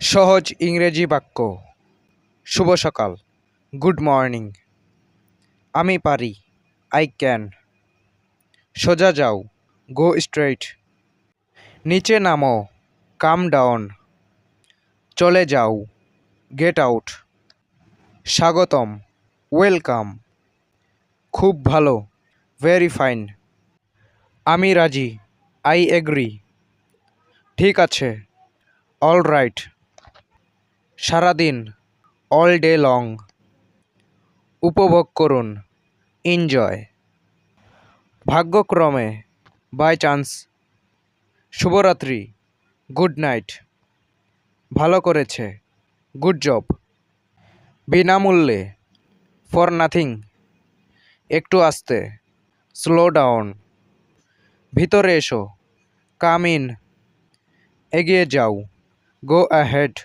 সহজ ইংরেজি বাক্য। শুভ সকাল, গুড মর্নিং। আমি পারি, আই ক্যান। সোজা যাও, গো স্ট্রেইট। নিচে নামো, কাম ডাউন। চলে যাও, গেট আউট। স্বাগতম, ওয়েলকাম। খুব ভালো, ভেরি ফাইন। আমি রাজি, আই এগ্রি। ঠিক আছে, অল রাইট। সারাদিন, অল ডে লং। উপভোগ করুন, এনজয়। ভাগ্যক্রমে, বাই চান্স। শুভরাত্রি, গুড নাইট। ভালো করেছে, গুড জব। বিনামূল্যে, ফর নাথিং। একটু আস্তে, স্লো ডাউন। ভিতরে এসো, কাম ইন। এগিয়ে যাও, গো অ্যাহেড।